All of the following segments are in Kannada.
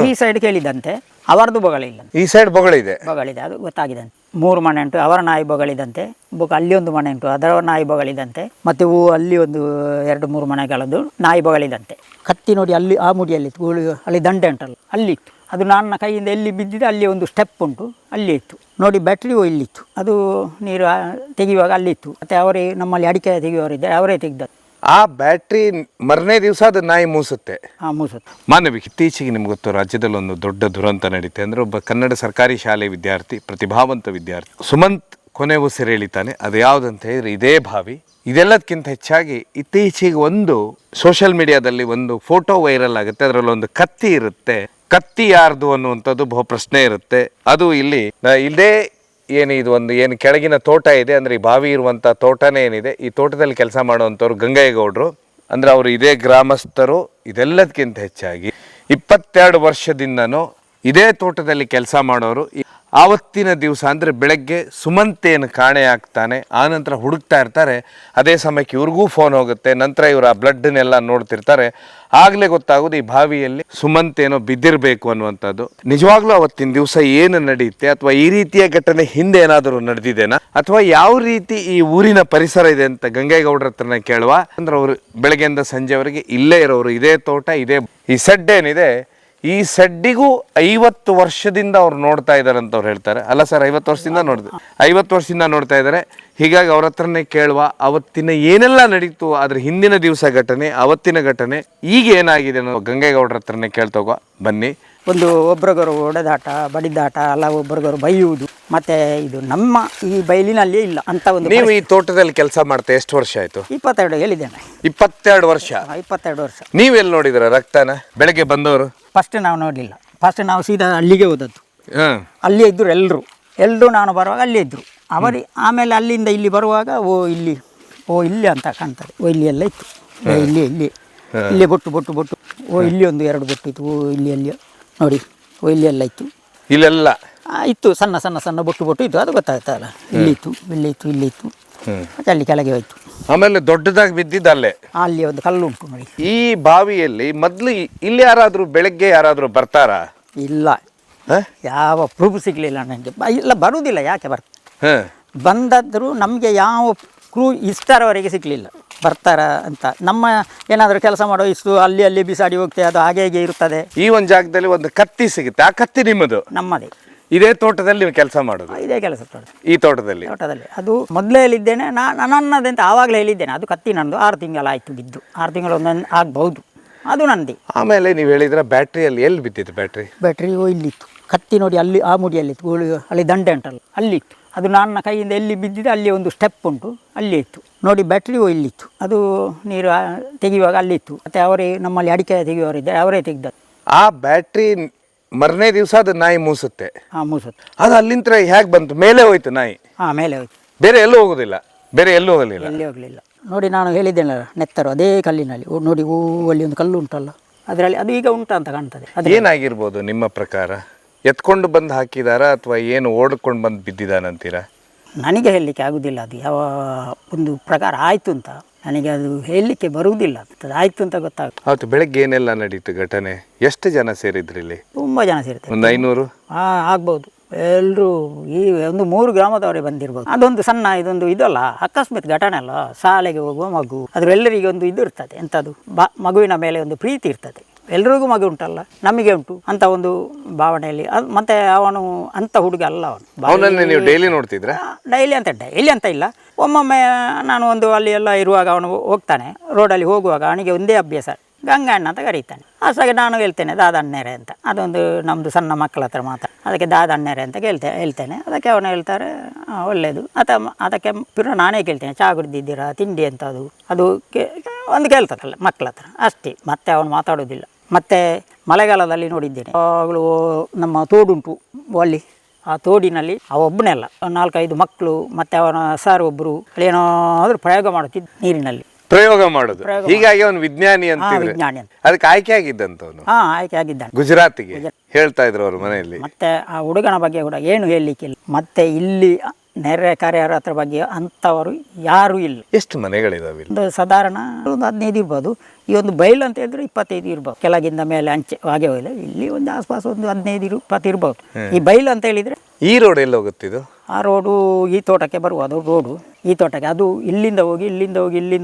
ಈ ಸೈಡ್ ಕೇಳಿದಂತೆ ಅವರದು ಬೊಗಳಿಲ್ಲ, ಈ ಸೈಡ್ ಬೊಗಳಿದೆ, ಅದು ಗೊತ್ತಾಗಿದಂತೆ. 3 ಮನೆ ಉಂಟು, ಅವರ ನಾಯಿ ಬೊಗಳಿದಂತೆ. ಅಲ್ಲಿ ಒಂದು ಮನೆ ಉಂಟು, ಅದರ ನಾಯಿ ಬೊಗಳಿದಂತೆ. ಮತ್ತೆ ಅಲ್ಲಿ ಒಂದು 2-3 ಮನೆಗಳದ್ದು ನಾಯಿ ಬೊಗಳಿದಂತೆ. ಕತ್ತಿ ನೋಡಿ ಅಲ್ಲಿ ಆ ಮುಡಿಯಲ್ಲಿತ್ತು, ಅಲ್ಲಿ ದಂಡೆ ಉಂಟಲ್ಲ ಅಲ್ಲಿತ್ತು. ಅದು ನನ್ನ ಕೈಯಿಂದ ಎಲ್ಲಿ ಬಿದ್ದಿದೆ ಅಲ್ಲಿ ಒಂದು ಸ್ಟೆಪ್ ಉಂಟು, ಅಲ್ಲಿ ಇತ್ತು ನೋಡಿ. ಬ್ಯಾಟ್ರಿ ಇಲ್ಲಿತ್ತು, ಅದು ನೀರು ತೆಗೆಯುವಾಗ ಅಲ್ಲಿತ್ತು. ಮತ್ತೆ ಅವರೇ ನಮ್ಮಲ್ಲಿ ಅಡಿಕೆ ತೆಗೆಯುವವರಿದ್ದರೆ ಅವರೇ ತೆಗೆದದ್ದು. ಆ ಬ್ಯಾಟ್ರಿ ಮರನೇ ದಿವಸ ಅದು ನಾಯಿ ಮೂಸುತ್ತೆ. ಮಾನವಿ, ಇತ್ತೀಚೆಗೆ ನಿಮ್ಗೆ ಗೊತ್ತು, ರಾಜ್ಯದಲ್ಲಿ ಒಂದು ದೊಡ್ಡ ದುರಂತ ನಡೀತೆ. ಅಂದ್ರೆ ಒಬ್ಬ ಕನ್ನಡ ಸರ್ಕಾರಿ ಶಾಲೆ ವಿದ್ಯಾರ್ಥಿ, ಪ್ರತಿಭಾವಂತ ವಿದ್ಯಾರ್ಥಿ ಸುಮಂತ್ ಕೊನೆ ಉಸಿರು ಎಳಿತಾನೆ. ಅದು ಯಾವುದಂತ ಹೇಳಿದ್ರೆ ಇದೇ ಬಾವಿ. ಇದೆಲ್ಲದಕ್ಕಿಂತ ಹೆಚ್ಚಾಗಿ ಇತ್ತೀಚೆಗೆ ಒಂದು ಸೋಷಿಯಲ್ ಮೀಡಿಯಾದಲ್ಲಿ ಒಂದು ಫೋಟೋ ವೈರಲ್ ಆಗುತ್ತೆ. ಅದರಲ್ಲಿ ಒಂದು ಕತ್ತಿ ಇರುತ್ತೆ. ಕತ್ತಿ ಯಾರ್ದು ಅನ್ನುವಂಥದ್ದು ಬಹು ಪ್ರಶ್ನೆ ಇರುತ್ತೆ. ಅದು ಇಲ್ಲೇ ಏನು ಕೆಳಗಿನ ತೋಟ ಇದೆ, ಅಂದ್ರೆ ಈ ಬಾವಿ ಇರುವಂತ ತೋಟನೇ ಏನಿದೆ, ಈ ತೋಟದಲ್ಲಿ ಕೆಲಸ ಮಾಡುವಂಥವ್ರು ಗಂಗಯ್ಯಗೌಡರು, ಅಂದ್ರೆ ಅವರು ಇದೇ ಗ್ರಾಮಸ್ಥರು. ಇದೆಲ್ಲದಕ್ಕಿಂತ ಹೆಚ್ಚಾಗಿ 22 ವರ್ಷದಿಂದನೂ ಇದೇ ತೋಟದಲ್ಲಿ ಕೆಲಸ ಮಾಡೋರು. ಆವತ್ತಿನ ದಿವಸ ಅಂದರೆ ಬೆಳಗ್ಗೆ ಸುಮಂತ್ ಏನು ಕಾಣೆ ಆಗ್ತಾನೆ, ಆನಂತರ ಹುಡುಕ್ತಾ ಇರ್ತಾರೆ. ಅದೇ ಸಮಯಕ್ಕೆ ಇವ್ರಿಗೂ ಫೋನ್ ಹೋಗುತ್ತೆ. ನಂತರ ಇವರು ಆ ಬ್ಲಡ್ನೆಲ್ಲ ನೋಡ್ತಿರ್ತಾರೆ. ಆಗಲೇ ಗೊತ್ತಾಗೋದು ಈ ಬಾವಿಯಲ್ಲಿ ಸುಮಂತ್ ಏನೋ ಬಿದ್ದಿರಬೇಕು ಅನ್ನುವಂಥದ್ದು. ನಿಜವಾಗ್ಲೂ ಅವತ್ತಿನ ದಿವಸ ಏನು ನಡೆಯುತ್ತೆ, ಅಥವಾ ಈ ರೀತಿಯ ಘಟನೆ ಹಿಂದೆ ಏನಾದರೂ ನಡೆದಿದೆನಾ, ಅಥವಾ ಯಾವ ರೀತಿ ಈ ಊರಿನ ಪರಿಸರ ಇದೆ ಅಂತ ಗಂಗೇಗೌಡರ ಹತ್ರನೇ ಕೇಳುವ. ಅಂದ್ರೆ ಅವರು ಬೆಳಗ್ಗೆಯಿಂದ ಸಂಜೆವರೆಗೆ ಇಲ್ಲೇ ಇರೋರು, ಇದೇ ತೋಟ, ಇದೇ ಈ ಸೆಡ್ ಏನಿದೆ, ಈ ಸೆಡ್ಡಿಗೂ 50 ವರ್ಷದಿಂದ ಅವ್ರು ನೋಡ್ತಾ ಇದ್ದಾರೆ ಅಂತ ಅವ್ರು ಹೇಳ್ತಾರೆ. ಅಲ್ಲ ಸರ್, 50 ವರ್ಷದಿಂದ ನೋಡ್ತಾ ಇದ್ದಾರೆ. ಹೀಗಾಗಿ ಅವ್ರ ಹತ್ರನೇ ಕೇಳುವ, ಅವತ್ತಿನ ಏನೆಲ್ಲ ನಡೀತು, ಅದ್ರ ಹಿಂದಿನ ದಿವಸ ಘಟನೆ, ಅವತ್ತಿನ ಘಟನೆ, ಈಗ ಏನಾಗಿದೆ ಅನ್ನೋ ಗಂಗೇಗೌಡರ ಹತ್ರನೇ ಕೇಳ್ತೋಗ ಬನ್ನಿ. ಒಂದು ಒಬ್ರಿಗೊರು ಒಡೆದಾಟ, ಬಡಿದಾಟ, ಅಲ್ಲ ಒಬ್ರಿಗೊರು ಬೈಯುವುದು, ಮತ್ತೆ ಇದು ನಮ್ಮ ಈ ಬಯಲಿನಲ್ಲಿ ಇಲ್ಲ ಅಂತ ಒಂದು. ನೀವು ಈ ತೋಟದಲ್ಲಿ ಕೆಲಸ ಮಾಡ್ತಾ ಎಷ್ಟು ವರ್ಷ ಆಯ್ತು? 22 ಹೇಳಿದ್ದೇನೆ. 22 ವರ್ಷ. 22 ವರ್ಷ. ನೀವೆಲ್ಲಿ ನೋಡಿದ್ರ ರಕ್ತನ? ಬೆಳಗ್ಗೆ ಬಂದವರು ಫಸ್ಟ್ ನಾವು ನೋಡಲಿಲ್ಲ. ಫಸ್ಟ್ ನಾವು ಸೀದಾ ಅಲ್ಲಿಗೆ ಹೋದದ್ದು. ಅಲ್ಲೇ ಇದ್ದರು ಎಲ್ಲರೂ ನಾನು ಬರುವಾಗ ಅಲ್ಲೇ ಇದ್ದರು ಆಮೇಲೆ ಅಲ್ಲಿಂದ ಇಲ್ಲಿ ಬರುವಾಗ ಇಲ್ಲಿ ಅಂತ ಕಾಣ್ತದೆ. ಇಲ್ಲಿ ಎಲ್ಲ ಇತ್ತು, ಇಲ್ಲಿ ಬೊಟ್ಟು ಇಲ್ಲಿ ಒಂದು 2 ಬೊಟ್ಟು ಇತ್ತು. ಇಲ್ಲಿ ನೋಡಿ, ಇಲ್ಲಿ ಎಲ್ಲ ಇತ್ತು, ಇಲ್ಲೆಲ್ಲ ಇತ್ತು ಸಣ್ಣ ಬೊಟ್ಟು ಇತ್ತು. ಅದು ಗೊತ್ತಾಗ್ತಲ್ಲ, ಇಲ್ಲಿ ಇತ್ತು. ಮತ್ತೆ ಅಲ್ಲಿ ಕೆಳಗೆ ಹೋಯ್ತು. ಆಮೇಲೆ ದೊಡ್ಡದಾಗಿ ಬಿದ್ದಿದ್ದ ಅಲ್ಲಿ ಒಂದು ಕಲ್ಲು ಉಂಟು ನೋಡಿ. ಈ ಬಾವಿಯಲ್ಲಿ ಮೊದ್ಲು ಇಲ್ಲಿ ಯಾರಾದ್ರೂ ಬೆಳಗ್ಗೆ ಯಾರಾದ್ರೂ ಬರ್ತಾರಾ? ಇಲ್ಲ, ಯಾವ ಪ್ರೂಫ್ ಸಿಗ್ಲಿಲ್ಲ ನನಗೆ. ಇಲ್ಲ, ಬರುವುದಿಲ್ಲ. ಯಾಕೆ ಬಂದದ್ರು ನಮಗೆ ಯಾವ ಕ್ರೂ ಇಷ್ಟರವರೆಗೆ ಸಿಗ್ಲಿಲ್ಲ ಬರ್ತಾರ ಅಂತ. ನಮ್ಮ ಏನಾದರೂ ಕೆಲಸ ಮಾಡೋ ಇಷ್ಟು ಅಲ್ಲಿ ಬಿಸಾಡಿ ಹೋಗ್ತೇವೆ, ಅದು ಹಾಗೆ ಇರ್ತದೆ. ಈ ಒಂದು ಜಾಗದಲ್ಲಿ ಒಂದು ಕತ್ತಿ ಸಿಗುತ್ತೆ. ಆ ಕತ್ತಿ ನಿಮ್ಮದು? ನಮ್ಮದೇ. ಇದೇ ತೋಟದಲ್ಲಿ ನೀವು ಕೆಲಸ ಮಾಡೋದು? ಇದೇ ಕೆಲಸ ಈ ತೋಟದಲ್ಲಿ. ಅದು ಮೊದಲೇ ಹೇಳಿದ್ದೇನೆ, ನನ್ನದಂತ ಆವಾಗಲೇ ಹೇಳಿದ್ದೇನೆ. ಅದು ಕತ್ತಿ ನಂದು 6 ತಿಂಗಳಾಯಿತು ಬಿದ್ದು. 6 ತಿಂಗಳು ಒಂದೊಂದು ಆಗ್ಬಹುದು, ಅದು ನಂದಿ. ಆಮೇಲೆ ನೀವು ಹೇಳಿದ್ರೆ ಬ್ಯಾಟ್ರಿಯಲ್ಲಿ ಎಲ್ಲಿ ಬಿದ್ದಿತ್ತು? ಬ್ಯಾಟ್ರಿ ಇಲ್ಲಿತ್ತು. ಕತ್ತಿ ನೋಡಿ ಅಲ್ಲಿ ಆ ಮುಡಿಯಲ್ಲಿತ್ತು, ಅಲ್ಲಿ ದಂಡೆ ಉಂಟಲ್ಲ ಅಲ್ಲಿತ್ತು. ಅದು ನನ್ನ ಕೈಯಿಂದ ಎಲ್ಲಿ ಬಿದ್ದಿದೆ ಅಲ್ಲಿ ಒಂದು ಸ್ಟೆಪ್ ಉಂಟು, ಅಲ್ಲಿ ಇತ್ತು ನೋಡಿ. ಬ್ಯಾಟ್ರಿ ಇಲ್ಲಿತ್ತು, ಅದು ನೀರು ತೆಗೆಯುವಾಗ ಅಲ್ಲಿತ್ತು. ಮತ್ತೆ ಅವರೇ ನಮ್ಮಲ್ಲಿ ಅಡಿಕೆ ತೆಗೆಯುವವರಿದ್ದರೆ ಅವರೇ ತೆಗೆದದ್ದು. ಆ ಬ್ಯಾಟ್ರಿ ಮರನೇ ದಿವಸ ಅದು ನಾಯಿ ಮೂಸುತ್ತೆ. ಮೂಸುತ್ತೆ. ಅದು ಅಲ್ಲಿಂದ ಹೇಗೆ ಬಂತು? ಮೇಲೆ ಹೋಯ್ತು ನಾಯಿ? ಮೇಲೆ ಹೋಯ್ತು. ಬೇರೆ ಎಲ್ಲೂ ಹೋಗೋದಿಲ್ಲ? ಎಲ್ಲಿ ಹೋಗಲಿಲ್ಲ ನೋಡಿ. ನಾನು ಹೇಳಿದ್ದೇನೆ ನೆತ್ತರು ಅದೇ ಕಲ್ಲಿನಲ್ಲಿ ನೋಡಿ. ಅಲ್ಲಿ ಒಂದು ಕಲ್ಲು ಉಂಟಲ್ಲ, ಅದರಲ್ಲಿ ಅದು ಈಗ ಉಂಟು ಅಂತ ಕಾಣ್ತದೆ. ಏನಾಗಿರ್ಬೋದು ನಿಮ್ಮ ಪ್ರಕಾರ? ಎತ್ಕೊಂಡು ಬಂದು ಹಾಕಿದಾರ ಅಥವಾ ಏನು ಓಡ್ಕೊಂಡು ಬಂದು ಬಿದ್ದಿದ್ದಾನಂತೀರಾ? ನನಗೆ ಹೇಳಲಿಕ್ಕೆ ಆಗುದಿಲ್ಲ. ಅದು ಯಾವ ಒಂದು ಪ್ರಕಾರ ಆಯ್ತು ಅಂತ ನನಗೆ ಅದು ಹೇಳಲಿಕ್ಕೆ ಬರುವುದಿಲ್ಲ. ಆಯ್ತು ಅಂತ ಗೊತ್ತಾಗುತ್ತೆ. ಅವತ್ತು ಬೆಳಗ್ಗೆ ಏನೆಲ್ಲ ನಡೀತು ಘಟನೆ? ಎಷ್ಟು ಜನ ಸೇರಿದ್ರಿ ಇಲ್ಲಿ? ತುಂಬ ಜನ ಸೇರಿದ್ರು, ಒಂದು 500 ಆಗ್ಬೋದು. ಎಲ್ಲರೂ ಈ ಒಂದು 3 ಗ್ರಾಮದವರೇ ಬಂದಿರ್ಬೋದು. ಅದೊಂದು ಸಣ್ಣ ಇದಲ್ಲ, ಅಕಸ್ಮಾತ್ ಘಟನೆ ಅಲ್ಲ. ಶಾಲೆಗೆ ಹೋಗುವ ಮಗು, ಅದ್ರೆಲ್ಲರಿಗೆ ಒಂದು ಇದು ಇರ್ತದೆ. ಎಂಥದ್ದು ಮಗುವಿನ ಮೇಲೆ ಒಂದು ಪ್ರೀತಿ ಇರ್ತದೆ. ಎಲ್ರಿಗೂ ಮಗು ಉಂಟಲ್ಲ, ನಮಗೆ ಉಂಟು ಅಂತ ಒಂದು ಭಾವನೆಯಲ್ಲಿ. ಅದು ಮತ್ತೆ ಅವನು ಅಂಥ ಹುಡುಗ ಅಲ್ಲ. ನೀವು ಡೈಲಿ ನೋಡ್ತಿದ್ರೆ? ಡೈಲಿ ಅಂತ ಇಲ್ಲ. ಒಮ್ಮೊಮ್ಮೆ ನಾನು ಅಲ್ಲಿ ಎಲ್ಲ ಇರುವಾಗ ಅವನು ಹೋಗ್ತಾನೆ, ರೋಡಲ್ಲಿ ಹೋಗುವಾಗ ಅವನಿಗೆ ಒಂದೇ ಅಭ್ಯಾಸ, ಗಂಗಣ್ಣ ಅಂತ ಕರೀತಾನೆ. ಅಷ್ಟಾಗಿ ನಾನು ಹೇಳ್ತೇನೆ ದಾದಣ್ಣೆರೆ ಅಂತ. ಅದೊಂದು ನಮ್ಮದು ಸಣ್ಣ ಮಕ್ಕಳ ಹತ್ರ ಅದಕ್ಕೆ ದಾದಣ್ಣೆರೆ ಅಂತ ಹೇಳ್ತೇನೆ. ಅದಕ್ಕೆ ಅವನು ಹೇಳ್ತಾರೆ ಒಳ್ಳೆಯದು. ಅದಕ್ಕೆ ಪುನಃ ನಾನೇ ಕೇಳ್ತೇನೆ, ಚಹಾ ಕುಡಿದಿದ್ದೀರಾ, ತಿಂಡಿ ಅಂತ. ಅದು ಒಂದು ಕೇಳ್ತದಲ್ಲ ಮಕ್ಕಳ ಹತ್ರ ಅಷ್ಟೇ, ಮತ್ತೆ ಅವನು ಮಾತಾಡೋದಿಲ್ಲ. ಮತ್ತು ಮಳೆಗಾಲದಲ್ಲಿ ನೋಡಿದ್ದೇನೆ, ಅವಾಗಲೂ ನಮ್ಮ ತೋಡುಂಟು ಅಲ್ಲಿ, ಆ ತೋಡಿನಲ್ಲಿ ಒಬ್ಬನೇ ಅಲ್ಲ, 4-5 ಮಕ್ಕಳು ಮತ್ತು ಅವನ ಸರ್ ಒಬ್ಬರು ಏನಾದರೂ ಪ್ರಯೋಗ ಮಾಡುತ್ತಿದ್ದ ನೀರಿನಲ್ಲಿ. ಪ್ರಯೋಗ ಮಾಡೋದು. ಹೀಗಾಗಿ ಅವನು ವಿಜ್ಞಾನಿ ಅಂತ. ಅದಕ್ಕೆ ಆಯ್ಕೆ ಆಗಿದ್ದಂತವನು. ಆಯ್ಕೆ ಆಗಿದ್ದಾನೆ ಗುಜರಾತಿಗೆ ಹೇಳ್ತಾ ಇದ್ರು ಅವ್ರ ಮನೆಯಲ್ಲಿ. ಮತ್ತೆ ಆ ಹುಡುಗನ ಬಗ್ಗೆ ಕೂಡ ಏನು ಹೇಳಲಿಕ್ಕಿಲ್ಲ. ಮತ್ತೆ ಇಲ್ಲಿ ನೆರೆ ಕಾರ್ಯರ ಹತ್ರ ಬಗ್ಗೆ ಅಂಥವರು ಯಾರೂ ಇಲ್ಲ. ಎಷ್ಟು ಮನೆಗಳಿದಾವೆ ಇಲ್ಲಿ? ಒಂದು ಸಾಧಾರಣ ಒಂದು 15 ಇರ್ಬೋದು. ಈ ಒಂದು ಬೈಲು ಅಂತ ಹೇಳಿದ್ರೆ 25 ಇರ್ಬೋದು. ಕೆಳಗಿಂದ ಮೇಲೆ ಅಂಚೆ ಹಾಗೆ ಹೋಗಿಲ್ಲ. ಇಲ್ಲಿ ಒಂದು ಆಸ್ಪಾಸ್ ಒಂದು 15-20 ಇರ್ಬೋದು. ಈ ಬೈಲು ಅಂತ ಹೇಳಿದರೆ ಈ ರೋಡ್ ಎಲ್ಲ ಹೋಗುತ್ತಿದ್ದು? ಆ ರೋಡು ಈ ತೋಟಕ್ಕೆ ಬರುವ ಅದು ರೋಡು ಈ ತೋಟಕ್ಕೆ, ಅದು ಇಲ್ಲಿಂದ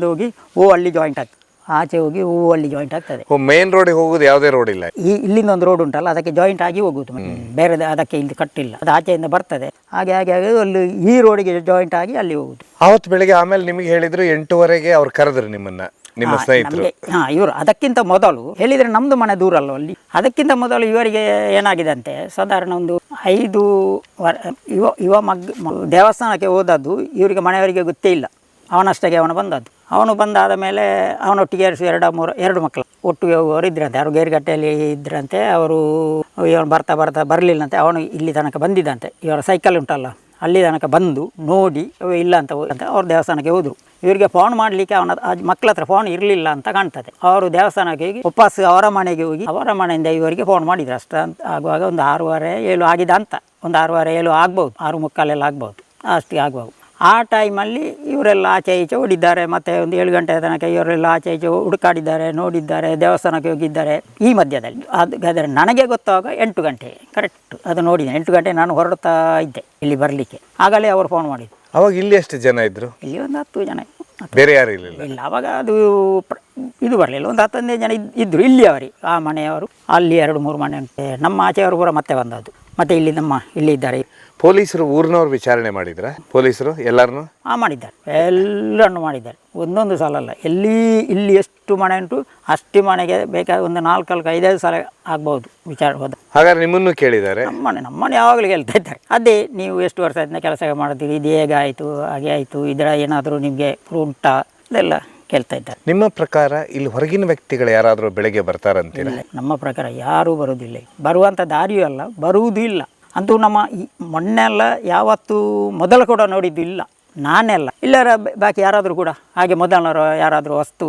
ಹೋಗಿ ಓ ಅಲ್ಲಿ ಜಾಯಿಂಟ್ ಆಗ್ತದೆ, ಆಚೆ ಹೋಗಿ ಓ ಅಲ್ಲಿ ಜಾಯಿಂಟ್ ಆಗ್ತದೆ. ಮೇನ್ ರೋಡಿಗೆ ಹೋಗುದು ಯಾವುದೇ ರೋಡ್ ಇಲ್ಲ? ಇಲ್ಲಿಂದ ಒಂದು ರೋಡ್ ಉಂಟಲ್ಲ, ಅದಕ್ಕೆ ಜಾಯಿಂಟ್ ಆಗಿ ಹೋಗುದು, ಬೇರೆ ಅದಕ್ಕೆ ಇಲ್ಲಿ ಕಟ್ಟಿಲ್ಲ, ಅದು ಆಚೆಯಿಂದ ಬರ್ತದೆ. ಹಾಗೆ ಅಲ್ಲಿ ಈ ರೋಡಿಗೆ ಜಾಯಿಂಟ್ ಆಗಿ ಅಲ್ಲಿ ಹೋಗುದು. ಅವತ್ತು ಬೆಳಿಗ್ಗೆ ಆಮೇಲೆ ನಿಮಗೆ ಹೇಳಿದ್ರು 8:30ಗೆ ಅವ್ರು ಕರೆದ್ರು ನಿಮ್ಮನ್ನ, ನಿಮ್ಮ ಸ್ನೇಹಿತರು? ಇವರು ಅದಕ್ಕಿಂತ ಮೊದಲು ಹೇಳಿದ್ರೆ ನಮ್ದು ಮನೆ ದೂರ ಅಲ್ಲ ಅಲ್ಲಿ. ಅದಕ್ಕಿಂತ ಮೊದಲು ಇವರಿಗೆ ಏನಾಗಿದೆ ಅಂತೆ, ಸಾಧಾರಣ ಒಂದು 5 ಇವ ದೇವಸ್ಥಾನಕ್ಕೆ ಹೋದದ್ದು ಇವರಿಗೆ ಮನೆಯವರಿಗೆ ಗೊತ್ತೇ ಇಲ್ಲ. ಅವನಷ್ಟಾಗಿ ಅವನು ಬಂದದ್ದು. ಅವನು ಬಂದಾದ ಮೇಲೆ ಅವನೊಟ್ಟಿಗೆ 2 ಮಕ್ಕಳು ಒಟ್ಟಿಗೆ ಹೋಗುವವರು ಇದ್ರಂತೆ. ಅವರು ಗೇರುಗಟ್ಟೆಯಲ್ಲಿ ಇದ್ರಂತೆ. ಅವರು ಇವನು ಬರ್ತಾ ಬರಲಿಲ್ಲಂತೆ. ಅವನು ಇಲ್ಲಿ ತನಕ ಬಂದಿದ್ದಂತೆ. ಇವರ ಸೈಕಲ್ ಉಂಟಲ್ಲ ಅಲ್ಲಿ ತನಕ ಬಂದು ನೋಡಿ ಇಲ್ಲ ಅಂತ ಅವ್ರು ದೇವಸ್ಥಾನಕ್ಕೆ ಹೋದರು. ಇವರಿಗೆ ಫೋನ್ ಮಾಡಲಿಕ್ಕೆ ಅವನ ಮಕ್ಕಳ ಹತ್ರ ಫೋನ್ ಇರಲಿಲ್ಲ ಅಂತ ಕಾಣ್ತದೆ. ಅವರು ದೇವಸ್ಥಾನಕ್ಕೆ ಹೋಗಿ ವಾಪಸ್ ಅವರ ಮನೆಗೆ ಹೋಗಿ ಅವರ ಮನೆಯಿಂದ ಇವರಿಗೆ ಫೋನ್ ಮಾಡಿದ್ರು. ಅಷ್ಟು ಅಂತ ಆಗುವಾಗ ಒಂದು 6:30-7 ಆಗಿದೆ ಅಂತ, ಒಂದು 6:30-7 ಆಗ್ಬೋದು, 6:45 ಆಗ್ಬೋದು, ಅಷ್ಟಿಗೆ ಆಗ್ಬೋದು. ಆ ಟೈಮಲ್ಲಿ ಇವರೆಲ್ಲ ಆಚೆ ಈಚೆ ಓಡಿದ್ದಾರೆ. ಮತ್ತು ಒಂದು 7 ಗಂಟೆ ತನಕ ಇವರೆಲ್ಲ ಆಚೆ ಈಚೆ ಹುಡುಕಾಡಿದ್ದಾರೆ, ನೋಡಿದ್ದಾರೆ, ದೇವಸ್ಥಾನಕ್ಕೆ ಹೋಗಿದ್ದಾರೆ. ಈ ಮಧ್ಯದಲ್ಲಿ ಆದರೆ ನನಗೆ ಗೊತ್ತಾಗ 8 ಗಂಟೆ ಕರೆಕ್ಟ್ ಅದು ನೋಡಿದ್ದೇನೆ. 8 ಗಂಟೆ ನಾನು ಹೊರಡ್ತಾ ಇದ್ದೆ ಇಲ್ಲಿ ಬರಲಿಕ್ಕೆ. ಆಗಲೇ ಅವರು ಫೋನ್ ಮಾಡಿದ್ರು. ಅವಾಗ ಇಲ್ಲಿ ಎಷ್ಟು ಜನ ಇದ್ರು? ಇಲ್ಲಿ ಒಂದು 10 ಜನ. ಬೇರೆ ಯಾರು ಇರಲಿಲ್ಲ? ಇಲ್ಲ, ಅವಾಗ ಅದು ಇದು ಬರಲಿಲ್ಲ. ಒಂದು 10-15 ಜನ ಇದ್ದರು ಇಲ್ಲಿ ಅವರಿಗೆ, ಆ ಮನೆಯವರು. ಅಲ್ಲಿ 2-3 ಮನೆ ಉಂಟು. ನಮ್ಮ ಆಚೆಯವರು ಪೂರ ಮತ್ತೆ ಬಂದದ್ದು. ಮತ್ತು ಇಲ್ಲಿ ಇಲ್ಲಿ ಇದ್ದಾರೆ. ಪೊಲೀಸರು ಊರಿನವ್ರು ವಿಚಾರಣೆ ಮಾಡಿದ್ರ? ಪೊಲೀಸರು ಎಲ್ಲರನ್ನು ಮಾಡಿದ್ದಾರೆ, ಎಲ್ಲರನ್ನು ಮಾಡಿದ್ದಾರೆ. ಒಂದೊಂದು ಸಲ ಅಲ್ಲ, ಇಲ್ಲಿ ಎಷ್ಟು ಮನೆ ಉಂಟು ಅಷ್ಟು ಮನೆಗೆ ಬೇಕಾದ ಒಂದು 4-5 ಸಲ ಆಗ್ಬೋದು ವಿಚಾರ ಹೋದ. ಹಾಗಾದ್ರೆ ನಿಮ್ಮನ್ನು ಕೇಳಿದ್ದಾರೆ? ನಮ್ಮನೆ ಯಾವಾಗಲೂ ಕೇಳ್ತಾ ಇದ್ದಾರೆ. ಅದೇ ನೀವು ಎಷ್ಟು ವರ್ಷದಿಂದ ಕೆಲಸ ಮಾಡ್ತೀರಿ, ಇದು ಹೇಗಾಯಿತು, ಹಾಗೆ ಆಯಿತು, ಇದರ ಏನಾದರೂ ನಿಮಗೆ ಉಂಟಾ, ಇದೆಲ್ಲ ಕೇಳ್ತಾ ಇದ್ದಾರೆ. ನಿಮ್ಮ ಪ್ರಕಾರ ಇಲ್ಲಿ ಹೊರಗಿನ ವ್ಯಕ್ತಿಗಳು ಯಾರಾದರೂ ಬೆಳಗ್ಗೆ ಬರ್ತಾರಂತೀರ? ನಮ್ಮ ಪ್ರಕಾರ ಯಾರೂ ಬರುವುದಿಲ್ಲ. ಬರುವಂಥ ದಾರಿಯೂ ಅಲ್ಲ, ಬರುವುದೂ ಇಲ್ಲ. ಅಂತೂ ನಮ್ಮ ಮೊನ್ನೆಲ್ಲ ಯಾವತ್ತೂ ಮೊದಲು ಕೂಡ ನೋಡಿದ್ದು ಇಲ್ಲ, ನಾನೆಲ್ಲ ಇಲ್ಲರ ಬಾಕಿ ಯಾರಾದರೂ ಕೂಡ ಹಾಗೆ ಮೊದಲನವರು ಯಾರಾದರೂ ವಸ್ತು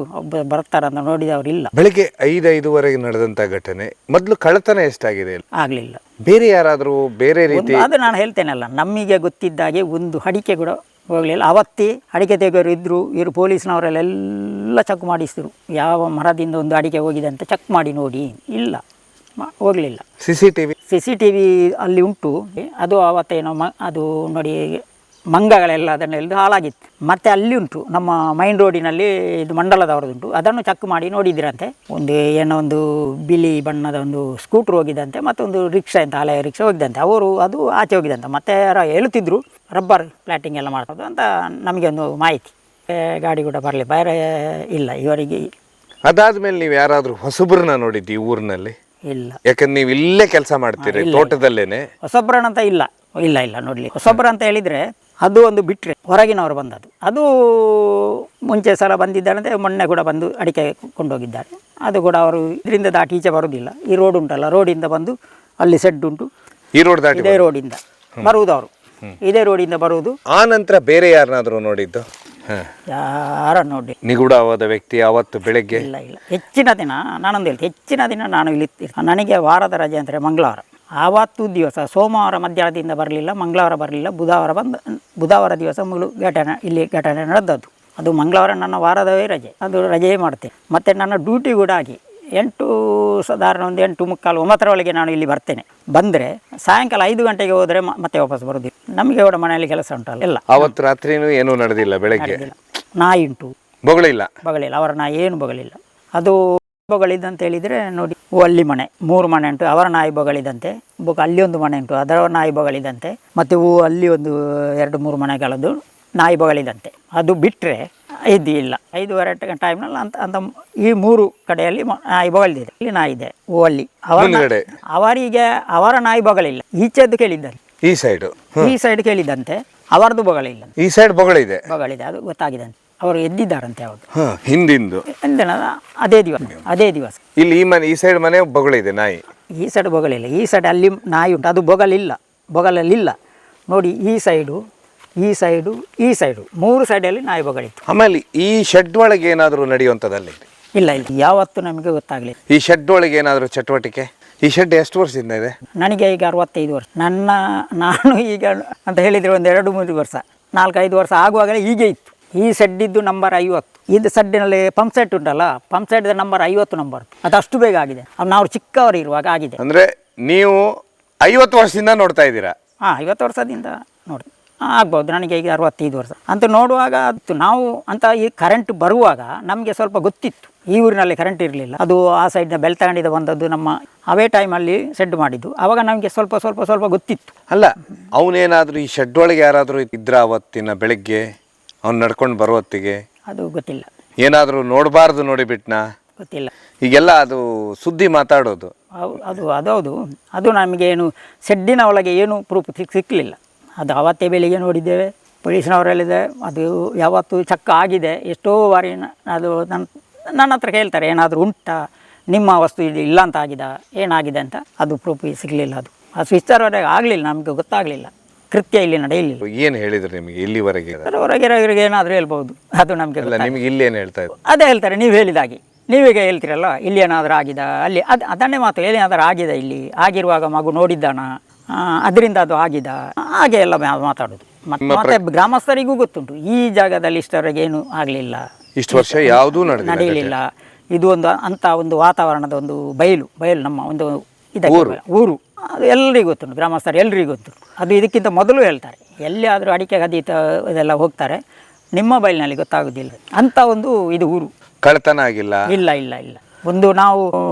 ಬರ್ತಾರಂತ ನೋಡಿದವರು ಇಲ್ಲ. ಬೆಳಿಗ್ಗೆ 5-5:30 ನಡೆದಂಥ ಘಟನೆ. ಮೊದಲು ಕಳ್ಳತನ ಎಷ್ಟಾಗಿದೆ? ಆಗಲಿಲ್ಲ. ಬೇರೆ ಯಾರಾದರೂ ಬೇರೆ ರೀತಿ? ಅದು ನಾನು ಹೇಳ್ತೇನಲ್ಲ, ನಮಗೆ ಗೊತ್ತಿದ್ದಾಗೆ ಒಂದು ಅಡಿಕೆ ಕೂಡ ಹೋಗಲಿಲ್ಲ. ಅವತ್ತೇ ಅಡಿಕೆ ತೆಗೆಯೋರು ಇದ್ದರು. ಇವರು ಪೊಲೀಸ್ನವರೆಲ್ಲ ಚೆಕ್ ಮಾಡಿಸಿದ್ರು, ಯಾವ ಮರದಿಂದ ಒಂದು ಅಡಿಕೆ ಹೋಗಿದೆ ಅಂತ ಚೆಕ್ ಮಾಡಿ ನೋಡಿ, ಇಲ್ಲ, ಹೋಗಲಿಲ್ಲ. CCTV ಅಲ್ಲಿ ಉಂಟು. ಅದು ಅವತ್ತೇನೋ ಅದು ನೋಡಿ ಮಂಗಗಳೆಲ್ಲ ಅದನ್ನೆಲ್ಲ ಹಾಳಾಗಿತ್ತು. ಮತ್ತು ಅಲ್ಲಿ ಉಂಟು ನಮ್ಮ ಮೈನ್ ರೋಡಿನಲ್ಲಿ ಇದು ಮಂಡಲದವರದುಂಟು, ಅದನ್ನು ಚೆಕ್ ಮಾಡಿ ನೋಡಿದ್ರಂತೆ. ಏನೋ ಒಂದು ಬಿಳಿ ಬಣ್ಣದ ಒಂದು ಸ್ಕೂಟ್ರ್ ಹೋಗಿದ್ದಂತೆ, ಮತ್ತೊಂದು ರಿಕ್ಷಾ ಅಂತ ಹಳೆಯ ರಿಕ್ಷಾ ಹೋಗಿದ್ದಂತೆ. ಅವರು ಅದು ಆಚೆ ಹೋಗಿದ್ದಂತೆ. ಮತ್ತೆ ಹೇಳುತ್ತಿದ್ರು ರಬ್ಬರ್ ಪ್ಲಾಟಿಂಗ್ ಎಲ್ಲ ಮಾಡ್ಬೋದು ಅಂತ ನಮಗೆ ಒಂದು ಮಾಹಿತಿ. ಗಾಡಿ ಕೂಡ ಬರಲಿ, ಬೇರೆ ಇಲ್ಲ ಇವರಿಗೆ. ಅದಾದ್ಮೇಲೆ ನೀವು ಯಾರಾದರೂ ಹೊಸಬ್ರನ್ನ ನೋಡಿದ್ದಿ ಊರಿನಲ್ಲಿ? ಇಲ್ಲ, ಯಾಕಂದ್ರೆ ನೀವು ಇಲ್ಲೇ ಕೆಲಸ ಮಾಡ್ತೀರಿ ತೋಟದಲ್ಲೇನೆ. ಹೊಸಬ್ರನ್ನ ಅಂತ ಇಲ್ಲ ನೋಡ್ಲಿ. ಹೊಸಬ್ರ ಅಂತ ಹೇಳಿದ್ರೆ ಅದು ಒಂದು ಬಿಟ್ಟರೆ ಹೊರಗಿನವರು ಬಂದದ್ದು. ಅದು ಮುಂಚೆ ಸಲ ಬಂದಿದ್ದಾರಂತೆ, ಮೊನ್ನೆ ಕೂಡ ಬಂದು ಅಡಿಕೆ ಕೊಂಡೋಗಿದ್ದಾರೆ. ಅದು ಕೂಡ ಅವರು ಇದರಿಂದ ದಾಟಿ ಈಚೆ ಬರೋದಿಲ್ಲ. ಈ ರೋಡ್ ಉಂಟಲ್ಲ, ರೋಡಿಂದ ಬಂದು ಅಲ್ಲಿ ಸೆಡ್ ಉಂಟು, ಈ ರೋಡ್ ದಾಟಿ ಇದೇ ರೋಡಿಂದ ಬರುವುದು ಅವರು, ಇದೇ ರೋಡಿಂದ ಬರುವುದು. ಆ ನಂತರ ಬೇರೆ ಯಾರನ್ನಾದ್ರೂ ನೋಡಿದ್ದು? ಯಾರನ್ನು ನೋಡಿ ನಿಗೂಢವಾದ ವ್ಯಕ್ತಿ ಅವತ್ತು ಬೆಳಗ್ಗೆ? ಇಲ್ಲ, ಹೆಚ್ಚಿನ ದಿನ ನಾನೊಂದು ಹೇಳ್ತೀನಿ, ಹೆಚ್ಚಿನ ದಿನ ನಾನು ಇಲ್ಲಿ ನನಗೆ ವಾರದ ರಜೆ ಅಂದರೆ ಮಂಗಳವಾರ. ಆವತ್ತು ದಿವಸ ಸೋಮವಾರ ಮಧ್ಯಾಹ್ನದಿಂದ ಬರಲಿಲ್ಲ, ಮಂಗಳವಾರ ಬರಲಿಲ್ಲ, ಬುಧವಾರ ದಿವಸ ಘಟನೆ ನಡೆದದ್ದು. ಅದು ಮಂಗಳವಾರ ನನ್ನ ವಾರದವೇ ರಜೆ, ಅದು ರಜೆ ಮಾಡ್ತೇನೆ. ಮತ್ತು ನನ್ನ ಡ್ಯೂಟಿ ಕೂಡ ಆಗಿ ಸಾಧಾರಣ ಒಂದು 8:45-9 ನಾನು ಇಲ್ಲಿ ಬರ್ತೇನೆ. ಬಂದರೆ ಸಾಯಂಕಾಲ 5 ಗಂಟೆಗೆ ಹೋದರೆ ಮತ್ತೆ ವಾಪಸ್ ಬರೋದಿಲ್ಲ. ನಮಗೆ ಕೂಡ ಮನೆಯಲ್ಲಿ ಕೆಲಸ ಉಂಟಲ್ಲ ಎಲ್ಲ. ಅವತ್ತು ರಾತ್ರಿನೂ ಏನೂ ನಡೆದಿಲ್ಲ? ಬೆಳಗ್ಗೆ ನಾಯಿ ಉಂಟು, ಬೊಗಳಿಲ್ಲ, ಅವರ ನಾಯಿ ಏನು ಬೊಗಳಿಲ್ಲ. ಅದು ಬೊಗಳಿದಂತ ಹೇಳಿದರೆ ನೋಡಿ, ಅಲ್ಲಿ ಮನೆ 3 ಮನೆ ಉಂಟು, ಅವರ ನಾಯಿ ಬೊಗಳಿದಂತೆ. ಅಲ್ಲಿ ಒಂದು ಮನೆ ಉಂಟು, ಅದರ ನಾಯಿ ಬೊಗಳಿದಂತೆ. ಮತ್ತು ಅಲ್ಲಿ ಒಂದು 2-3 ಮನೆಗಳದ್ದು ನಾಯಿ ಬೊಗಳಿದಂತೆ. ಅದು ಬಿಟ್ಟರೆ ಇಲ್ಲ. 5:30 ಟೈಮ್ನಲ್ಲಿ ಅಂತ ಈ 3 ಕಡೆಯಲ್ಲಿ ನಾಯಿ ಬೊಗಳಿದೆ. ಇಲ್ಲಿ ನಾಯಿ ಇದೆ. ಅಲ್ಲಿ ಅವರಿಗೆ ಅವರ ನಾಯಿ ಬೊಗಳಿಲ್ಲ. ಈಚೆದ್ದು ಕೇಳಿದ್ದಂತೆ, ಈ ಸೈಡ್ ಕೇಳಿದ್ದಂತೆ, ಅವರದ್ದು ಬೊಗಳಿಲ್ಲ. ಈ ಸೈಡ್ ಬೊಗಳಿದೆ, ಅದು ಗೊತ್ತಾಗಿದಂತೆ. ಅವರು ಎದ್ದಿದ್ದಾರಂತೆ ಅವಾಗ ಹಿಂದಿಂದು ಅದೇ ದಿವಸ. ಇಲ್ಲಿ ಈ ಸೈಡ್ ಮನೆ ಬೊಗಳಿದೆ ನಾಯಿ, ಈ ಸೈಡ್ ಬೊಗಳಿಲ್ಲ. ಈ ಸೈಡ್ ಅಲ್ಲಿ ನಾಯಿ ಉಂಟು, ಅದು ಬೊಗಲಲ್ಲಿಲ್ಲ ನೋಡಿ. ಈ ಸೈಡು 3 ಸೈಡಲ್ಲಿ ನಾಯಿ ಬೊಗಳಿತ್ತು. ಆಮೇಲೆ ಈ ಶೆಡ್ ಒಳಗೆ ಏನಾದರೂ ನಡೆಯುವಂಥದ್ದಲ್ಲಿ? ಇಲ್ಲ, ಯಾವತ್ತು ನಮಗೆ ಗೊತ್ತಾಗಲಿಲ್ಲ. ಈ ಶೆಡ್ ಒಳಗೆ ಏನಾದರೂ ಚಟುವಟಿಕೆ? ಈ ಶೆಡ್ ಎಷ್ಟು ವರ್ಷದಿಂದ ಇದೆ? ನನಗೆ ಈಗ 65 ವರ್ಷ. ನಾನು ಈಗ ಅಂತ ಹೇಳಿದರೆ ಒಂದು 2-3 ವರ್ಷ, 4-5 ವರ್ಷ ಆಗುವಾಗಲೇ ಹೀಗೆ ಇತ್ತು. ಈ ಸೆಡ್ಡಿದ್ದು ನಂಬರ್ 50. ಇದು ಸೆಡ್ಡಿನಲ್ಲಿ ಪಂಪ್ ಸೆಟ್ ಉಂಟಲ್ಲ, ಪಂಪ್ ಸೆಟ್ ನಂಬರ್ 50 ನಂಬರ್. ಅದು ಅಷ್ಟು ಬೇಗ ಆಗಿದೆ. ಅದು ನಾವು ಚಿಕ್ಕವರು ಇರುವಾಗ ಆಗಿದೆ. ಅಂದರೆ ನೀವು 50 ವರ್ಷದಿಂದ ನೋಡ್ತಾ ಇದ್ದೀರಾ? 50 ವರ್ಷದಿಂದ ನೋಡಿ ಆಗ್ಬೋದು. ನನಗೆ ಈಗ 65 ವರ್ಷ ಅಂತ ನೋಡುವಾಗ ನಾವು ಅಂತ ಈ ಕರೆಂಟ್ ಬರುವಾಗ ನಮಗೆ ಸ್ವಲ್ಪ ಗೊತ್ತಿತ್ತು. ಈ ಊರಿನಲ್ಲಿ ಕರೆಂಟ್ ಇರಲಿಲ್ಲ. ಅದು ಆ ಸೈಡ್ನ ಬೆಳ್ತಂಗಡಿಯಿಂದ ಬಂದದ್ದು. ನಮ್ಮ ಅವೇ ಟೈಮಲ್ಲಿ ಸೆಡ್ ಮಾಡಿದ್ದು. ಆವಾಗ ನಮಗೆ ಸ್ವಲ್ಪ ಗೊತ್ತಿತ್ತು. ಅಲ್ಲ, ಅವನೇನಾದರೂ ಈ ಶೆಡ್ ಒಳಗೆ ಯಾರಾದರೂ ಇದ್ರ ಅವತ್ತಿನ ಬೆಳಗ್ಗೆ ಅವ್ನು ನಡ್ಕೊಂಡು ಬರೋ ಹೊತ್ತಿಗೆ? ಅದು ಗೊತ್ತಿಲ್ಲ. ಏನಾದರೂ ನೋಡಬಾರ್ದು ನೋಡಿಬಿಟ್ನಾ? ಗೊತ್ತಿಲ್ಲ. ಈಗೆಲ್ಲ ಅದು ಸುದ್ದಿ ಮಾತಾಡೋದು. ಅದೌದು. ಅದು ನಮಗೆ ಏನು ಸೆಡ್ಡಿನ ಒಳಗೆ ಏನು ಪ್ರೂಫ್ ಸಿಕ್ಕಲಿಲ್ಲ. ಅದು ಅವತ್ತೇ ಬೆಳಿಗ್ಗೆ ನೋಡಿದ್ದೇವೆ, ಪೊಲೀಸ್ನವರಲ್ಲಿದೆ. ಅದು ಯಾವತ್ತು ಚಕ್ಕ ಆಗಿದೆ ಎಷ್ಟೋ ಬಾರಿ. ಅದು ನನ್ನ ಹತ್ರ ಕೇಳ್ತಾರೆ, ಏನಾದರೂ ಉಂಟಾ ನಿಮ್ಮ ವಸ್ತು ಇದು ಇಲ್ಲ ಅಂತ ಆಗಿದೆ, ಏನಾಗಿದೆ ಅಂತ. ಅದು ಪ್ರೂಫ್ ಸಿಗಲಿಲ್ಲ. ಅದು ಸ್ವಿಚ್ಚರ್ವರೆಗೆ ಆಗಲಿಲ್ಲ, ನಮಗೆ ಗೊತ್ತಾಗಲಿಲ್ಲ. ಕೃತ್ಯ ಇಲ್ಲಿ ನಡೆಯಲಿಲ್ಲ. ಏನು ಹೇಳಿದ್ರು ನಿಮಗೆ ಇಲ್ಲಿವರೆಗೆ? ಹೊರಗಿರೋರಿಗೆ ಏನಾದರೂ ಹೇಳ್ಬೋದು, ಅದು ನಮಗೆ ನಿಮಗೆ ಇಲ್ಲಿ ಏನು ಹೇಳ್ತಾ ಇದ್ರು? ಅದೇ ಹೇಳ್ತಾರೆ, ನೀವು ಹೇಳಿದಾಗೆ. ನೀವೀಗ ಹೇಳ್ತೀರಲ್ಲ, ಇಲ್ಲಿ ಏನಾದರೂ ಆಗಿದೆ, ಅಲ್ಲಿ ಅದನ್ನೇ ಮಾತು. ಏನಾದರೂ ಆಗಿದೆ, ಇಲ್ಲಿ ಆಗಿರುವಾಗ ಮಗು ನೋಡಿದ್ದಾನ, ಅದರಿಂದ ಅದು ಆಗಿದೆ, ಹಾಗೆ ಎಲ್ಲ ಮಾತಾಡೋದು. ಮತ್ತೆ ಗ್ರಾಮಸ್ಥರಿಗೂ ಗೊತ್ತುಂಟು, ಈ ಜಾಗದಲ್ಲಿ ಇಷ್ಟವರೆಗೆ ಏನು ಆಗಲಿಲ್ಲ, ಇಷ್ಟು ವರ್ಷ ಯಾವುದೂ ನಡೆಯಲಿಲ್ಲ. ಇದು ಒಂದು ವಾತಾವರಣದ ಒಂದು ಬಯಲು ನಮ್ಮ ಒಂದು ಊರು. ಅದು ಎಲ್ಲರಿಗೂ ಗೊತ್ತುಂಟು, ಗ್ರಾಮಸ್ಥರು ಎಲ್ಲರಿಗೂ ಗೊತ್ತುಂಟು. ಅದು ಇದಕ್ಕಿಂತ ಮೊದಲು ಹೇಳ್ತಾರೆ, ಎಲ್ಲಿಯಾದರೂ ಅಡಿಕೆ ಗದೀತ ಇದೆಲ್ಲ ಹೋಗ್ತಾರೆ, ನಿಮ್ಮ ಬಯಲಿನಲ್ಲಿ ಗೊತ್ತಾಗೋದಿಲ್ಲ ಅಂತ ಒಂದು ಇದು ಊರು. ಕಳ್ತನ ಆಗಿಲ್ಲ? ಇಲ್ಲ. ಒಂದು ನಾವು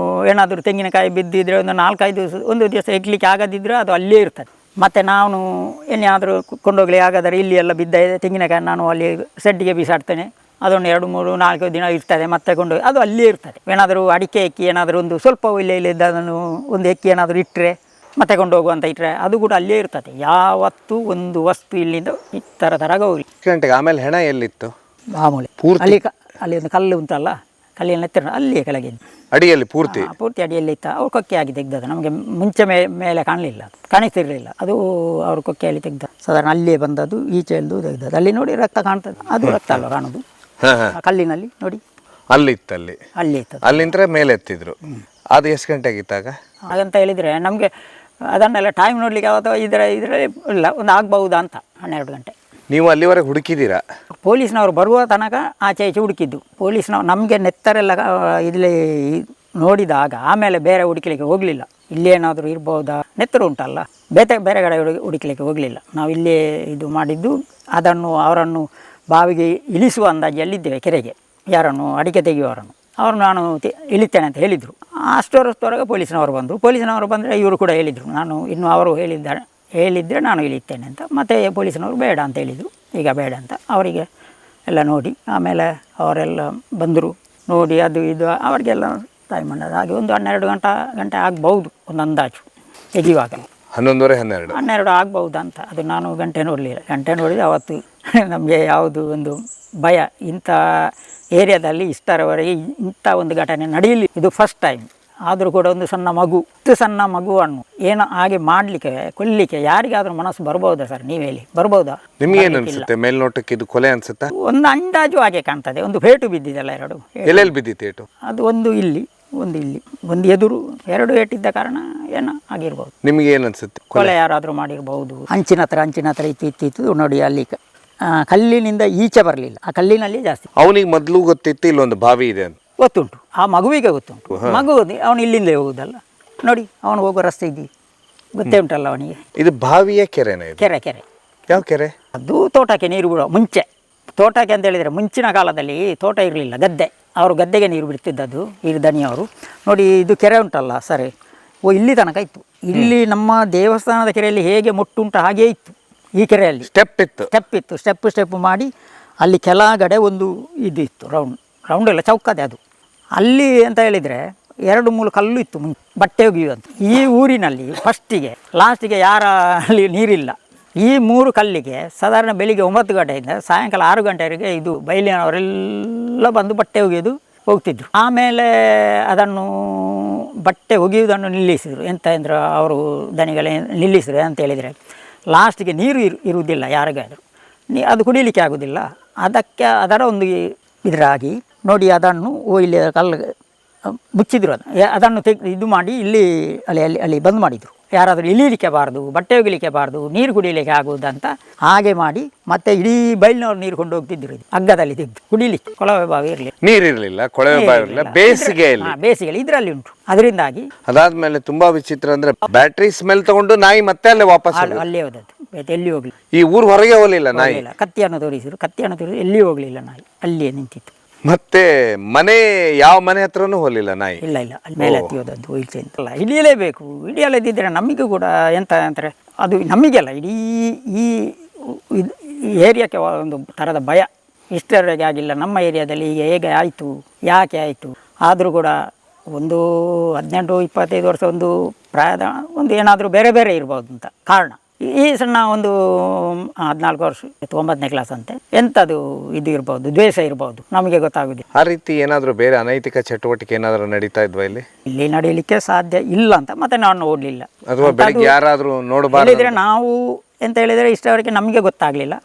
ಏನಾದರೂ ತೆಂಗಿನಕಾಯಿ ಬಿದ್ದಿದ್ರೆ ಒಂದು 4-5 ದಿವಸ, ಒಂದು ದಿವಸ ಇಡ್ಲಿಕ್ಕೆ ಆಗದಿದ್ದರೆ ಅದು ಅಲ್ಲೇ ಇರ್ತದೆ. ಮತ್ತು ನಾನು ಏನಾದರೂ ಕೊಂಡೋಗಲಿ ಆಗಾದರೆ ಇಲ್ಲಿ ಎಲ್ಲ ಬಿದ್ದ ತೆಂಗಿನಕಾಯಿ ನಾನು ಅಲ್ಲಿ ಸೆಡ್ಡಿಗೆ ಬೀಸಾಡ್ತೇನೆ. ಅದೊಂದು 2-3-4 ದಿನ ಇರ್ತದೆ, ಮತ್ತೆ ಕೊಂಡೋಗಿ ಅದು ಅಲ್ಲೇ ಇರ್ತದೆ. ಏನಾದರೂ ಅಡಿಕೆ ಎಕ್ಕಿ ಏನಾದರೂ ಒಂದು ಸ್ವಲ್ಪ ಇಲ್ಲಿದ್ದ ಅದನ್ನು ಒಂದು ಎಕ್ಕಿ ಏನಾದರೂ ಇಟ್ಟರೆ ಮತ್ತೆ ಕೊಂಡೋಗುವಂತ ಇಟ್ಟರೆ ಅದು ಕೂಡ ಅಲ್ಲೇ ಇರ್ತದೆ. ಯಾವತ್ತೂ ಒಂದು ವಸ್ತು ಇಲ್ಲಿಂದ ಈ ಥರ ಹೋಗಲಿ. ಗಂಟೆಗೆ ಆಮೇಲೆ ಹೆಣ ಎಲ್ಲಿತ್ತು? ಮಾಮೂಲಿ ಅಲ್ಲಿ ಒಂದು ಕಲ್ಲು ಉಂಟಲ್ಲ, ಕಲ್ಲಿನ ಎತ್ತರ ಅಲ್ಲಿಯೇ ಕೆಳಗೆ ಅಡಿಯಲ್ಲಿ ಪೂರ್ತಿ ಅಡಿಯಲ್ಲಿ ಇತ್ತು. ಅವ್ರು ಕೊಕ್ಕೆಯಾಗಿ ತೆಗ್ದದ್ದು. ನಮಗೆ ಮುಂಚೆ ಮೇಲೆ ಕಾಣಲಿಲ್ಲ, ಅದು ಕಾಣಿಸ್ತಿರಲಿಲ್ಲ. ಅದು ಅವರು ಕೊಕ್ಕೆಯಲ್ಲಿ ತೆಗ್ದ, ಸಾಧಾರಣ ಅಲ್ಲಿಯೇ ಬಂದದ್ದು, ಈಚೆಯಲ್ಲೂ ತೆಗ್ದದ್ದು. ಅಲ್ಲಿ ನೋಡಿ ರಕ್ತ ಕಾಣ್ತದೆ, ಅದು ರಕ್ತ ಅಲ್ವ ಕಾಣೋದು? ಕಲ್ಲಿನಲ್ಲಿ ನೋಡಿ ಅಲ್ಲಿ ಇತ್ತು. ಅಲ್ಲಿಂದ ಮೇಲೆ ಎತ್ತಿದ್ರು. ಅದು ಎಷ್ಟು ಗಂಟೆಗೆ ಇತ್ತಾಗ? ಹಾಗಂತ ಹೇಳಿದರೆ ನಮಗೆ ಅದನ್ನೆಲ್ಲ ಟೈಮ್ ನೋಡ್ಲಿಕ್ಕೆ ಯಾವತ್ತೋ ಇದರಲ್ಲಿ ಇಲ್ಲ, ಒಂದು ಆಗ್ಬಹುದಾ ಅಂತ. 12 ಗಂಟೆ. ನೀವು ಅಲ್ಲಿವರೆಗೆ ಹುಡುಕಿದ್ದೀರಾ? ಪೊಲೀಸ್ನವರು ಬರುವ ತನಕ ಆಚೆ ಹುಡುಕಿದ್ದು. ಪೊಲೀಸ್ನವ್ರು ನಮಗೆ ನೆತ್ತರೆಲ್ಲ ಇಲ್ಲಿ ನೋಡಿದಾಗ ಆಮೇಲೆ ಬೇರೆ ಹುಡುಕಲಿಕ್ಕೆ ಹೋಗಲಿಲ್ಲ. ಇಲ್ಲೇನಾದರೂ ಇರ್ಬೋದಾ, ನೆತ್ತರು ಉಂಟಲ್ಲ, ಬೇರೆ ಕಡೆ ಹುಡುಕಲಿಕ್ಕೆ ಹೋಗಲಿಲ್ಲ. ನಾವು ಇಲ್ಲೇ ಇದು ಮಾಡಿದ್ದು. ಅವರನ್ನು ಬಾವಿಗೆ ಇಳಿಸುವ ಅಂದಾಜಲ್ಲಿದ್ದೇವೆ, ಕೆರೆಗೆ. ಯಾರನ್ನು ಅಡಿಕೆ ತೆಗೆಯುವವರನ್ನು ಅವರು ನಾನು ಇಳಿತೇನೆ ಅಂತ ಹೇಳಿದರು. ಅಷ್ಟೊರಷ್ಟೊರಗೆ ಪೊಲೀಸ್ನವರು ಬಂದರು. ಪೊಲೀಸ್ನವರು ಬಂದರೆ ಇವರು ಕೂಡ ಹೇಳಿದರು, ನಾನು ಇನ್ನು ಅವರು ಹೇಳಿದರೆ ನಾನು ಇಳಿತೇನೆ ಅಂತ. ಮತ್ತು ಪೊಲೀಸ್ನವರು ಬೇಡ ಅಂತ ಹೇಳಿದರು, ಈಗ ಬೇಡ ಅಂತ. ಅವರಿಗೆ ಎಲ್ಲ ನೋಡಿ ಆಮೇಲೆ ಅವರೆಲ್ಲ ಬಂದರು, ನೋಡಿ ಅದು ಇದು ಅವರಿಗೆಲ್ಲ ಟೈಮ್ ಮಾಡೋದು. ಹಾಗೆ ಒಂದು 12 ಗಂಟೆ ಆಗ್ಬೋದು, ಒಂದು ಅಂದಾಜು ತೆಗೆಯುವಾಗ. 11:30 ಆಗ್ಬಹುದು ಅಂತ. ಅದು ನಾನು ಗಂಟೆ ನೋಡಲಿಲ್ಲ. ಗಂಟೆ ನೋಡಿದರೆ ಅವತ್ತು ನಮಗೆ ಯಾವುದು ಒಂದು ಭಯ, ಇಂಥ ಏರಿಯಾದಲ್ಲಿ ಇಷ್ಟರವರೆಗೆ ಇಂಥ ಒಂದು ಘಟನೆ ನಡೆಯಲಿ, ಇದು ಫಸ್ಟ್ ಟೈಮ್. ಆದರೂ ಕೂಡ ಒಂದು ಸಣ್ಣ ಮಗುವನ್ನು ಏನೋ ಹಾಗೆ ಮಾಡಲಿಕ್ಕೆ, ಕೊಲ್ಲಿಕ್ಕೆ ಯಾರಿಗಾದ್ರೂ ಮನಸ್ಸು ಬರ್ಬೋದಾ ಸರ್? ನೀವು ಹೇಳಿ, ಬರ್ಬೋದಾ? ನಿಮಗೇನು ಅನ್ಸುತ್ತೆ ಮೇಲ್ನೋಟಕ್ಕೆ ಇದು ಕೊಲೆ ಅನ್ಸುತ್ತಾ? ಒಂದು ಅಂದಾಜು ಹಾಗೆ ಕಾಣ್ತದೆ. ಒಂದು ಪೇಟು ಬಿದ್ದಿದೆಲ್ಲ, 2 ಎಲ್ಲೆಲ್ಲಿ ಬಿದ್ದಿತ್ತು? ಅದು ಒಂದು ಇಲ್ಲಿ, ಒಂದು ಎದುರು, 2 ಏಟಿದ್ದ ಕಾರಣ ಏನೋ ಆಗಿರ್ಬೋದು. ನಿಮಗೆ ಏನು ಅನ್ಸುತ್ತೆ? ಕೊಲೆ ಯಾರಾದರೂ ಮಾಡಿರ್ಬಹುದು. ಅಂಚಿನ ಹತ್ರ ಇತ್ತು ನೋಡಿ. ಅಲ್ಲಿ ಕಲ್ಲಿನಿಂದ ಈಚೆ ಬರಲಿಲ್ಲ, ಆ ಕಲ್ಲಿನಲ್ಲಿ ಜಾಸ್ತಿ. ಅವನಿಗೆ ಮೊದಲು ಗೊತ್ತಿತ್ತು ಇಲ್ಲೊಂದು ಬಾವಿ ಇದೆ ಅಂತ? ಗೊತ್ತುಂಟು, ಆ ಮಗುವಿಗೆ ಗೊತ್ತುಂಟು. ಮಗು ಅವನು ಇಲ್ಲಿಂದ ಹೋಗುದಲ್ಲ ನೋಡಿ, ಅವನು ಹೋಗೋ ರಸ್ತೆ ಇದ್ದೀವಿ ಗೊತ್ತೇ ಉಂಟಲ್ಲ ಅವನಿಗೆ. ಇದು ಬಾವಿಯ ಕೆರೆನೇ? ಕೆರೆ. ಯಾವ ಕೆರೆ? ಅದು ತೋಟಕ್ಕೆ ನೀರು ಬಿಡುವ ಮುಂಚೆ. ತೋಟಕ್ಕೆ ಅಂತ ಹೇಳಿದರೆ ಮುಂಚಿನ ಕಾಲದಲ್ಲಿ ತೋಟ ಇರಲಿಲ್ಲ, ಗದ್ದೆ. ಅವರು ಗದ್ದೆಗೆ ನೀರು ಬಿಡ್ತಿದ್ದದ್ದು, ಈ ದನಿಯವರು. ನೋಡಿ ಇದು ಕೆರೆ ಉಂಟಲ್ಲ ಸರಿ, ಇಲ್ಲಿ ತನಕ ಇತ್ತು. ಇಲ್ಲಿ ನಮ್ಮ ದೇವಸ್ಥಾನದ ಕೆರೆಯಲ್ಲಿ ಹೇಗೆ ಮೊಟ್ಟುಂಟು ಹಾಗೇ ಇತ್ತು. ಈ ಕೆರೆಯಲ್ಲಿ ಸ್ಟೆಪ್ ಮಾಡಿ ಅಲ್ಲಿ ಕೆಳಗಡೆ ಒಂದು ಇದು ಇತ್ತು, ರೌಂಡ್ ಎಲ್ಲ ಚೌಕದೆ. ಅದು ಅಲ್ಲಿ ಅಂತ ಹೇಳಿದರೆ 2-3 ಕಲ್ಲು ಇತ್ತು, ಬಟ್ಟೆ ಒಗೆಯುವಂತ. ಈ ಊರಿನಲ್ಲಿ ಲಾಸ್ಟಿಗೆ ಯಾರ ಅಲ್ಲಿ ನೀರಿಲ್ಲ. ಈ 3 ಕಲ್ಲಿಗೆ ಸಾಧಾರಣ ಬೆಳಿಗ್ಗೆ 9 ಗಂಟೆಯಿಂದ ಸಾಯಂಕಾಲ 6 ಗಂಟೆವರೆಗೆ ಇದು ಬಯಲಿನವರೆಲ್ಲ ಬಂದು ಬಟ್ಟೆ ಒಗೆಯೋದು ಹೋಗ್ತಿದ್ರು. ಆಮೇಲೆ ಅದನ್ನು ಬಟ್ಟೆ ಒಗೆಯುವುದನ್ನು ನಿಲ್ಲಿಸಿದರು. ಎಂತ ಅಂದ್ರೆ ಅವರು ದನಿಗಳೇ ನಿಲ್ಲಿಸಿದ್ರು ಅಂತ ಹೇಳಿದರೆ, ಲಾಸ್ಟಿಗೆ ನೀರು ಇರುವುದಿಲ್ಲ ಯಾರಿಗಾದರೂ, ಅದು ಕುಡಿಲಿಕ್ಕೆ ಆಗೋದಿಲ್ಲ. ಅದರ ಒಂದು ಇದರಾಗಿ ನೋಡಿ ಅದನ್ನು ಇಲ್ಲಿ ಮುಚ್ಚಿದ್ರು ಅದನ್ನು ಇದು ಮಾಡಿ ಇಲ್ಲಿ ಅಲ್ಲಿ ಬಂದ್ ಮಾಡಿದರು. ಯಾರಾದರೂ ಇಳೀಲಿಕ್ಕೆ ಬಾರದು, ಬಟ್ಟೆ ಒಗಿಲಿಕ್ಕೆ ಬಾರದು, ನೀರು ಕುಡಿಯಲಿಕ್ಕೆ ಆಗುವುದಂತ ಹಾಗೆ ಮಾಡಿ ಮತ್ತೆ ಇಡೀ ಬೈಲಿನವ್ರು ನೀರು ಕೊಂಡು ಹೋಗ್ತಿದ್ರು. ಇದು ಹಗ್ಗದಲ್ಲಿ ತೆಗೆದು ಕುಡಿಲಿಕ್ಕೆ ಕೊಳವೆ ಬಾವಿ ಇರಲಿಲ್ಲ, ನೀರಿರಲಿಲ್ಲ, ಕೊಳವೆ ಬಾವಿ ಇರಲಿಲ್ಲ, ಬೇಸಿಗೆಯಲ್ಲಿ. ಬೇಸಿಗೆಯಲ್ಲಿ ಇದರಲ್ಲಿ ಉಂಟು. ಅದರಿಂದಾಗಿ ಅದಾದ್ಮೇಲೆ ತುಂಬಾ ವಿಚಿತ್ರ ಅಂದ್ರೆ ಬ್ಯಾಟ್ರಿ ಸ್ಮೆಲ್ ತಗೊಂಡು ನಾಯಿ ಮತ್ತೆ ಅಲ್ಲೇ ವಾಪಸ್ ಅಲ್ಲೇ ಹೋದದ್ದು, ಎಲ್ಲಿ ಹೋಗ್ಲಿಲ್ಲ. ಈ ಊರ್ ಹೊರಗೆ ಹೋಗ್ಲಿಲ್ಲ ನಾಯಿ. ಕತ್ತಿಯನ್ನು ತೋರಿಸಿದ್ರು, ಕತ್ತಿಯನ್ನು ತೋರಿಸಿ ಎಲ್ಲಿ ಹೋಗ್ಲಿಲ್ಲ ನಾಯಿ, ಅಲ್ಲಿಯೇ ನಿಂತಿತ್ತು. ಮತ್ತೆ ಮನೆ ಯಾವ ಮನೆ ಹತ್ರನೂ ಹೋಗ್ಲಿಲ್ಲ ನಾಯಿ. ಇಲ್ಲ ಅಲ್ಲಿ ಮೇಲೆ ಹತ್ತಿ ಹೋದದ್ದು ಈಚೆ ಅಂತಲ್ಲ, ಹಿಡಿಯಲೇಬೇಕು. ಹಿಡಿಯಲ್ಲದಿದ್ದರೆ ನಮಗೂ ಕೂಡ ಎಂತ ಅಂತಾರೆ, ಅದು ನಮಗೆಲ್ಲ ಇಡೀ ಈ ಏರಿಯಾಕ್ಕೆ ಒಂದು ಥರದ ಭಯ. ಇಷ್ಟರವರೆಗೆ ಆಗಿಲ್ಲ ನಮ್ಮ ಏರಿಯಾದಲ್ಲಿ. ಈಗ ಹೇಗೆ ಆಯಿತು, ಯಾಕೆ ಆಯಿತು, ಆದರೂ ಕೂಡ ಒಂದು 18-25 ವರ್ಷ ಒಂದು ಪ್ರಾಯದ ಒಂದು ಏನಾದರೂ ಬೇರೆ ಬೇರೆ ಇರ್ಬೋದು ಅಂತ ಕಾರಣ. ಈ ಸಣ್ಣ ಒಂದು 14 ವರ್ಷ 9ನೇ ಕ್ಲಾಸ್ ಅಂತೆ, ಎಂಥದ್ದು ಇದು ಇರ್ಬೋದು, ದ್ವೇಷ ಇರ್ಬೋದು, ನಮಗೆ ಗೊತ್ತಾಗುದಿಲ್ಲ. ಆ ರೀತಿ ಏನಾದರೂ ಬೇರೆ ಅನೈತಿಕ ಚಟುವಟಿಕೆ ಏನಾದರೂ ನಡೀತಾ ಇದ್ವಾ ಇಲ್ಲಿ ನಡೀಲಿಕ್ಕೆ ಸಾಧ್ಯ ಇಲ್ಲ ಅಂತ ಮತ್ತೆ ನಾನು ನೋಡಲಿಲ್ಲ. ಅಥವಾ ಬೆಳಿಗ್ಗೆ ಯಾರಾದರೂ ನೋಡಬಾರ್ದು ಹೇಳಿದರೆ ನಾವು ಎಂತ ಹೇಳಿದರೆ ಇಷ್ಟವರೆಗೆ ನಮಗೆ ಗೊತ್ತಾಗಲಿಲ್ಲ.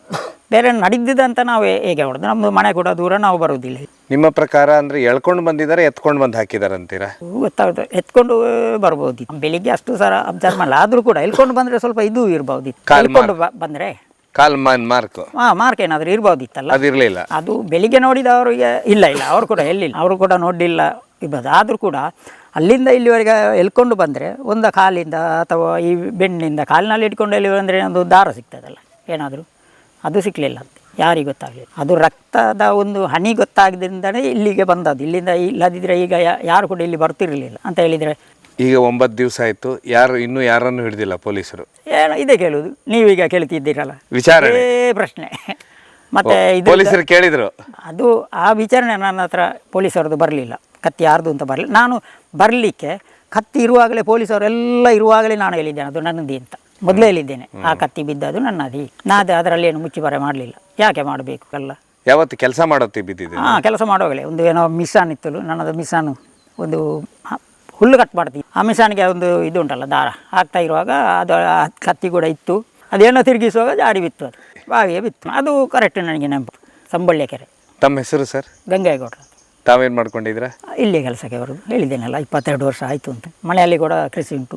ಬೇರೆ ನಡೀದಿದಂತ ನಾವು ಹೇಗೆ ಹೊಡೆದು, ನಮ್ಮದು ಮನೆ ಕೂಡ ದೂರ, ನಾವು ಬರುವುದಿಲ್ಲ. ನಿಮ್ಮ ಪ್ರಕಾರ ಅಂದ್ರೆ ಎಳ್ಕೊಂಡು ಬಂದಿದ್ದಾರೆ, ಎತ್ಕೊಂಡು ಬಂದು ಹಾಕಿದ್ದಾರೆ ಅಂತೀರಾ? ಗೊತ್ತಾಗುತ್ತೆ, ಎತ್ಕೊಂಡು ಬರ್ಬೋದು. ಬೆಳಿಗ್ಗೆ ಅಷ್ಟು ಸರ ಅಬ್ಸರ್ವ್ ಮಾಡಲ್ಲ, ಆದರೂ ಕೂಡ ಎಳ್ಕೊಂಡು ಬಂದರೆ ಸ್ವಲ್ಪ ಇದು ಇರ್ಬೋದು. ಎಳ್ಕೊಂಡು ಬಂದರೆ ಕಾಲ್ ಮಾರ್ಕ್ ಮಾರ್ಕ್ ಏನಾದರೂ ಇರ್ಬೋದಿತ್ತಲ್ಲ, ಅದಿರಲಿಲ್ಲ. ಅದು ಬೆಳಿಗ್ಗೆ ನೋಡಿದವರಿಗೆ ಇಲ್ಲ ಅವರು ಕೂಡ ಎಲ್ಲಿಲ್ಲ, ಅವರು ಕೂಡ ನೋಡಲಿಲ್ಲ ಇರ್ಬೋದು. ಆದರೂ ಕೂಡ ಅಲ್ಲಿಂದ ಇಲ್ಲಿವರೆಗೆ ಎಳ್ಕೊಂಡು ಬಂದರೆ ಒಂದು ಕಾಲಿಂದ ಅಥವಾ ಈ ಬೆನ್ನಿಂದ ಕಾಲಿನಲ್ಲಿ ಇಟ್ಕೊಂಡು ಎಲ್ಲಿ ಬಂದರೆ ಒಂದು ದಾರ ಸಿಗ್ತದಲ್ಲ ಏನಾದರೂ, ಅದು ಸಿಕ್ಕಲಿಲ್ಲ ಅಂತ ಯಾರಿಗೆ ಗೊತ್ತಾಗಲಿಲ್ಲ. ಅದು ರಕ್ತದ ಒಂದು ಹನಿ ಗೊತ್ತಾಗದ್ರಿಂದಲೇ ಇಲ್ಲಿಗೆ ಬಂದದ್ದು. ಇಲ್ಲಿಂದ ಇಲ್ಲದಿದ್ದರೆ ಈಗ ಯಾರು ಕೂಡ ಇಲ್ಲಿ ಬರ್ತಿರಲಿಲ್ಲ ಅಂತ ಹೇಳಿದರೆ. ಈಗ 9 ದಿವಸ ಆಯಿತು, ಇನ್ನೂ ಯಾರನ್ನು ಹಿಡಿದಿಲ್ಲ ಪೊಲೀಸರು? ಏನು ಇದೇ ಕೇಳುವುದು, ನೀವೀಗ ಕೇಳ್ತಿದ್ದೀರಲ್ಲ ವಿಚಾರಣೆ ಪ್ರಶ್ನೆ. ಮತ್ತೆ ಇದು ಪೊಲೀಸರು ಕೇಳಿದ್ರು, ಅದು ಆ ವಿಚಾರಣೆ ನನ್ನ ಹತ್ರ ಪೊಲೀಸರದ್ದು ಬರಲಿಲ್ಲ. ಕತ್ತಿ ಯಾರ್ದು ಅಂತ ಬರಲಿಲ್ಲ. ನಾನು ಬರಲಿಕ್ಕೆ ಕತ್ತಿ ಇರುವಾಗಲೇ ಪೊಲೀಸವರೆಲ್ಲ ಇರುವಾಗಲೇ ನಾನು ಹೇಳಿದ್ದೇನೆ ಅದು ನನ್ನದೇ ಅಂತ ಮೊದಲೇ ಹೇಳಿದ್ದೇನೆ. ಆ ಕತ್ತಿ ಬಿದ್ದದು ನನ್ನದಿ, ನಾದು ಅದರಲ್ಲಿ ಏನು ಮುಚ್ಚಿಬರೆ ಮಾಡಲಿಲ್ಲ. ಯಾಕೆ ಮಾಡಬೇಕು ಅಲ್ಲ. ಯಾವತ್ತು ಕೆಲಸ ಮಾಡೋತ್ತಿ ಬಿದ್ದಿದೆ? ಕೆಲಸ ಮಾಡುವಾಗಲೇ ಒಂದು ಏನೋ ಮಿಸಾನ್ ಇತ್ತು ನನ್ನದು. ಮಿಸಾನು ಒಂದು ಹುಲ್ಲು ಕಟ್ ಮಾಡ್ತೀವಿ, ಆ ಮಿಸಾನಿಗೆ ಒಂದು ಇದು ಉಂಟಲ್ಲ ದಾರ ಹಾಕ್ತಾ ಇರುವಾಗ ಅದು ಕತ್ತಿ ಕೂಡ ಇತ್ತು. ಅದೇನೋ ತಿರುಗಿಸುವಾಗ ಜಾರಿ ಬಿತ್ತು, ಅದು ಬಾವಿಗೆ ಬಿತ್ತು. ಅದು ಕರೆಕ್ಟ್ ನನಗೆ ನೆನಪು. ಸಂಬಳ್ಳಿಯ ಕೆರೆ. ತಮ್ಮ ಹೆಸರು ಸರ್? ಗಂಗೇಗೌಡರು. ತಾವೇನು ಮಾಡ್ಕೊಂಡಿದ್ದೀರಾ? ಇಲ್ಲಿ ಕೆಲಸಕ್ಕೆ ಬರೋದು ಹೇಳಿದ್ದೇನಲ್ಲ, 22 ವರ್ಷ ಆಯಿತು ಅಂತ. ಮನೆಯಲ್ಲಿ ಕೂಡ ಕೃಷಿ ಉಂಟು.